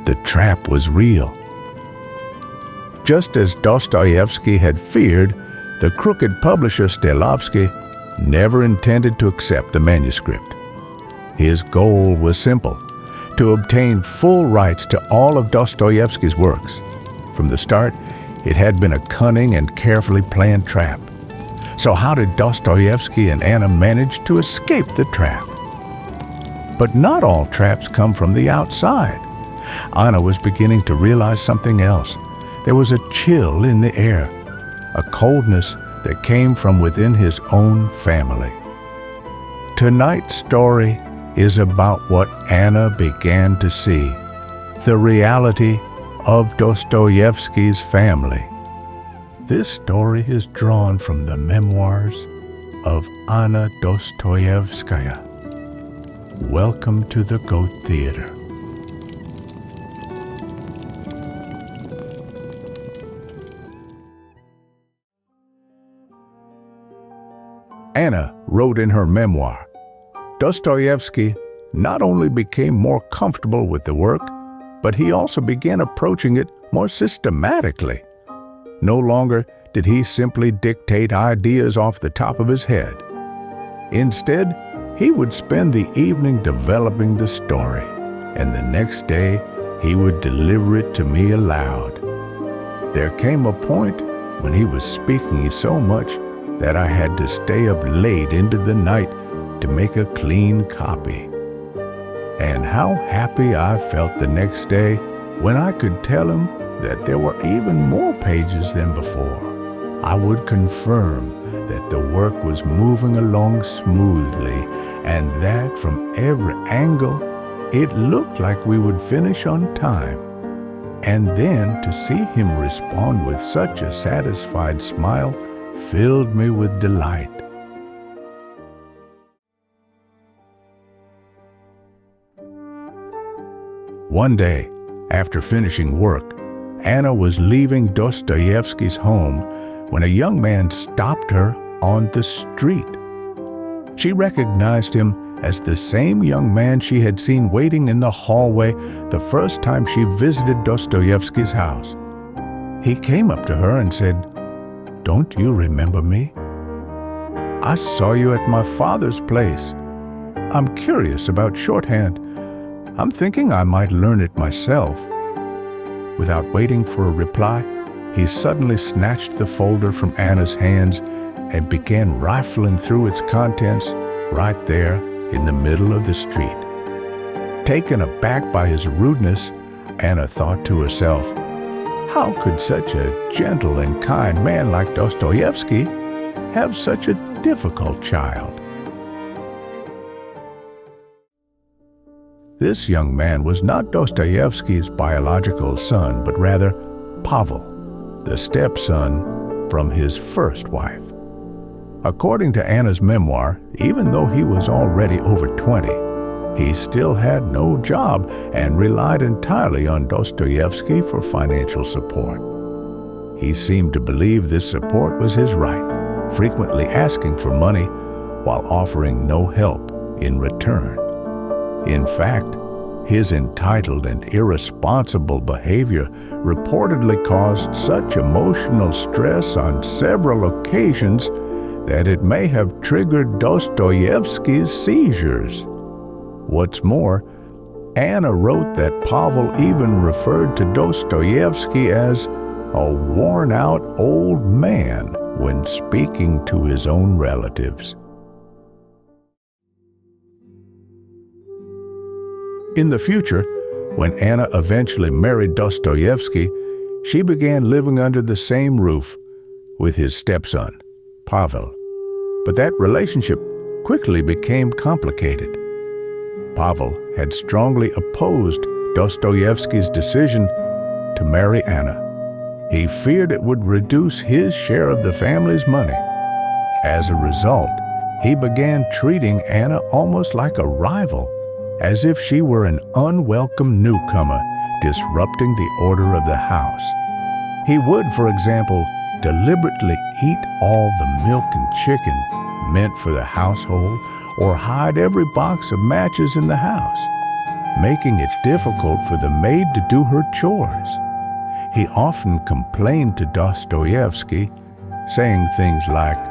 the trap was real. Just as Dostoevsky had feared, the crooked publisher Stellovsky never intended to accept the manuscript. His goal was simple: to obtain full rights to all of Dostoevsky's works. From the start, it had been a cunning and carefully planned trap. So how did Dostoevsky and Anna manage to escape the trap? But not all traps come from the outside. Anna was beginning to realize something else. There was a chill in the air, a coldness that came from within his own family. Tonight's story is about what Anna began to see, the reality of Dostoevsky's family. This story is drawn from the memoirs of Anna Dostoevskaya. Welcome to the Goat Theater. Anna wrote in her memoir, Dostoevsky not only became more comfortable with the work, but he also began approaching it more systematically. No longer did he simply dictate ideas off the top of his head. Instead, he would spend the evening developing the story, and the next day he would deliver it to me aloud. There came a point when he was speaking so much that I had to stay up late into the night to make a clean copy. And how happy I felt the next day when I could tell him that there were even more pages than before. I would confirm that the work was moving along smoothly and that from every angle it looked like we would finish on time. And then to see him respond with such a satisfied smile filled me with delight. One day, after finishing work, Anna was leaving Dostoevsky's home when a young man stopped her on the street. She recognized him as the same young man she had seen waiting in the hallway the first time she visited Dostoevsky's house. He came up to her and said, "Don't you remember me? I saw you at my father's place. I'm curious about shorthand. I'm thinking I might learn it myself." Without waiting for a reply, he suddenly snatched the folder from Anna's hands and began rifling through its contents right there in the middle of the street. Taken aback by his rudeness, Anna thought to herself, how could such a gentle and kind man like Dostoevsky have such a difficult child? This young man was not Dostoevsky's biological son, but rather Pavel, the stepson from his first wife. According to Anna's memoir, even though he was already over 20, he still had no job and relied entirely on Dostoevsky for financial support. He seemed to believe this support was his right, frequently asking for money while offering no help in return. In fact, his entitled and irresponsible behavior reportedly caused such emotional stress on several occasions that it may have triggered Dostoevsky's seizures. What's more, Anna wrote that Pavel even referred to Dostoevsky as a worn-out old man when speaking to his own relatives. In the future, when Anna eventually married Dostoevsky, she began living under the same roof with his stepson, Pavel. But that relationship quickly became complicated. Pavel had strongly opposed Dostoevsky's decision to marry Anna. He feared it would reduce his share of the family's money. As a result, he began treating Anna almost like a rival, as if she were an unwelcome newcomer disrupting the order of the house. He would, for example, deliberately eat all the milk and chicken meant for the household or hide every box of matches in the house. making it difficult for the maid to do her chores. He often complained to Dostoevsky, saying things like,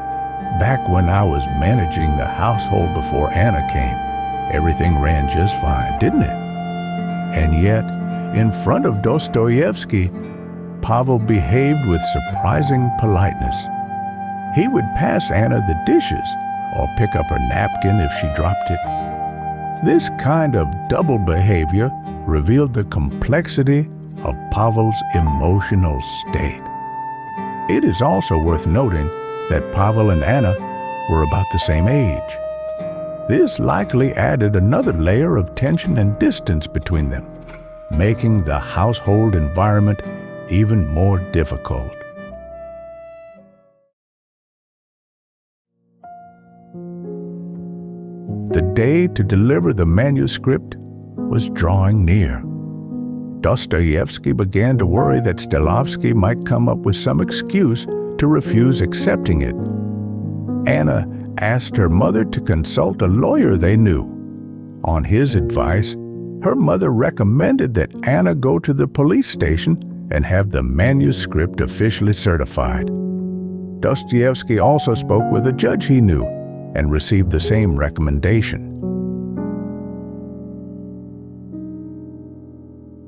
"Back when I was managing the household before Anna came, everything ran just fine, didn't it?" And yet, in front of Dostoevsky, Pavel behaved with surprising politeness. He would pass Anna the dishes or pick up her napkin if she dropped it. This kind of double behavior revealed the complexity of Pavel's emotional state. It is also worth noting that Pavel and Anna were about the same age. This likely added another layer of tension and distance between them, making the household environment even more difficult. The day to deliver the manuscript was drawing near. Dostoevsky began to worry that Stellovsky might come up with some excuse to refuse accepting it. Anna asked her mother to consult a lawyer they knew. On his advice, her mother recommended that Anna go to the police station and have the manuscript officially certified. Dostoevsky also spoke with a judge he knew and received the same recommendation.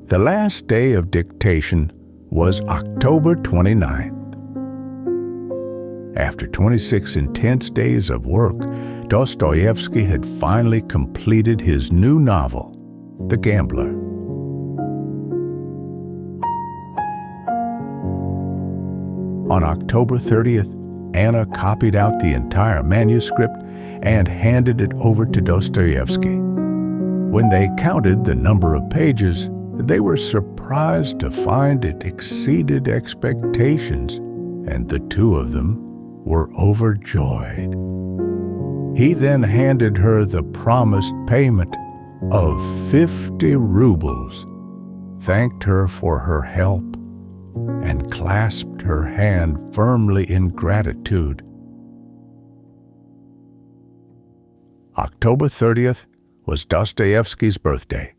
The last day of dictation was October 29th. After 26 intense days of work, Dostoevsky had finally completed his new novel, The Gambler. On October 30th, Anna copied out the entire manuscript and handed it over to Dostoevsky. When they counted the number of pages, they were surprised to find it exceeded expectations, and the two of them were overjoyed. He then handed her the promised payment of 50 rubles, thanked her for her help, and clasped her hand firmly in gratitude. October 30th was Dostoevsky's birthday.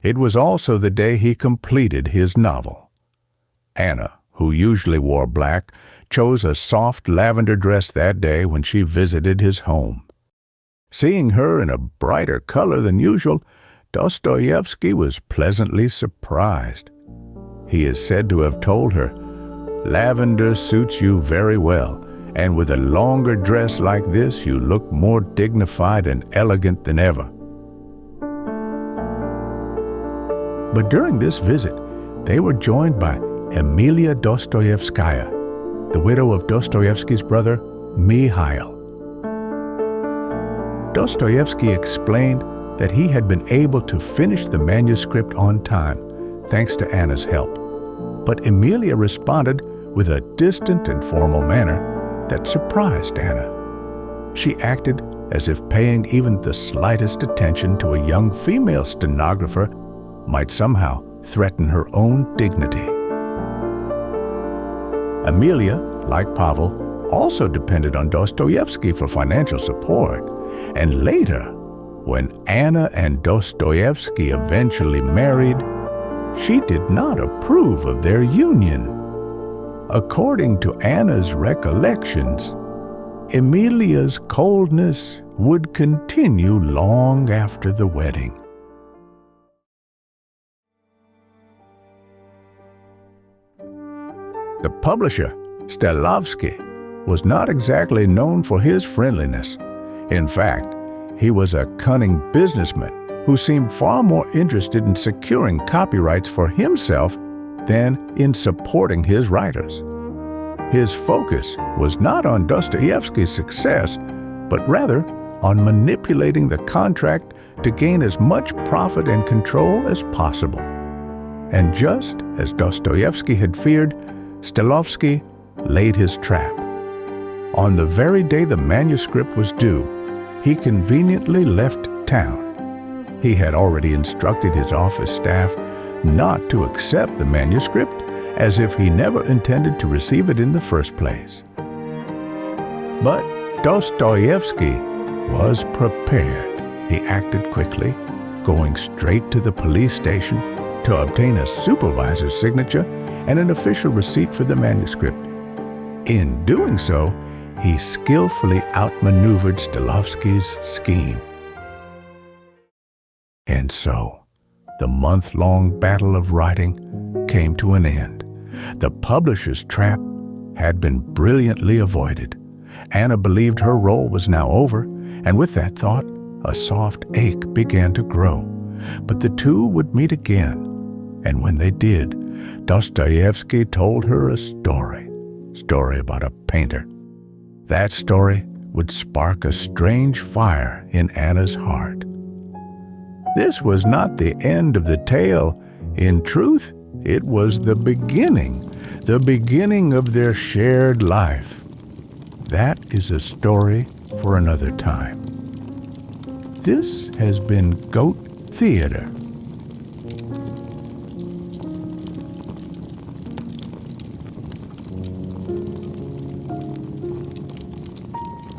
It was also the day he completed his novel. Anna, who usually wore black, chose a soft lavender dress that day when she visited his home. Seeing her in a brighter color than usual, Dostoevsky was pleasantly surprised. He is said to have told her, "Lavender suits you very well, and with a longer dress like this, you look more dignified and elegant than ever." But during this visit, they were joined by Emilia Dostoevskaya, the widow of Dostoevsky's brother, Mikhail. Dostoevsky explained that he had been able to finish the manuscript on time, thanks to Anna's help. But Emilia responded with a distant and formal manner that surprised Anna. She acted as if paying even the slightest attention to a young female stenographer might somehow threaten her own dignity. Emilia, like Pavel, also depended on Dostoevsky for financial support, and later, when Anna and Dostoevsky eventually married, she did not approve of their union. According to Anna's recollections, Emilia's coldness would continue long after the wedding. The publisher, Stellovsky, was not exactly known for his friendliness. In fact, he was a cunning businessman who seemed far more interested in securing copyrights for himself than in supporting his writers. His focus was not on Dostoevsky's success, but rather on manipulating the contract to gain as much profit and control as possible. And just as Dostoevsky had feared, Stellovsky laid his trap. On the very day the manuscript was due, he conveniently left town. He had already instructed his office staff not to accept the manuscript, as if he never intended to receive it in the first place. But Dostoevsky was prepared. He acted quickly, going straight to the police station to obtain a supervisor's signature and an official receipt for the manuscript. In doing so, he skillfully outmaneuvered Stellovsky's scheme. And so, the month-long battle of writing came to an end. The publisher's trap had been brilliantly avoided. Anna believed her role was now over, and with that thought, a soft ache began to grow. But the two would meet again, and when they did, Dostoevsky told her a story about a painter. That story would spark a strange fire in Anna's heart. This was not the end of the tale. In truth, it was the beginning of their shared life. That is a story for another time. This has been Goat Theater.